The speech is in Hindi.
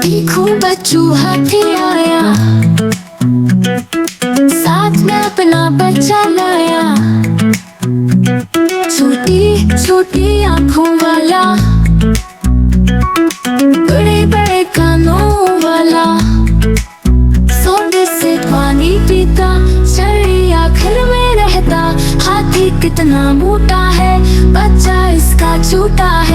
देखो बच्चू हाथी आया, साथ में अपना बच्चा लाया। छोटी छोटी आँखों वाला, बड़े बड़े कानों वाला, सोने से पानी पीता, चिड़ियाघर में रहता। हाथी कितना मोटा है, बच्चा इसका छोटा है।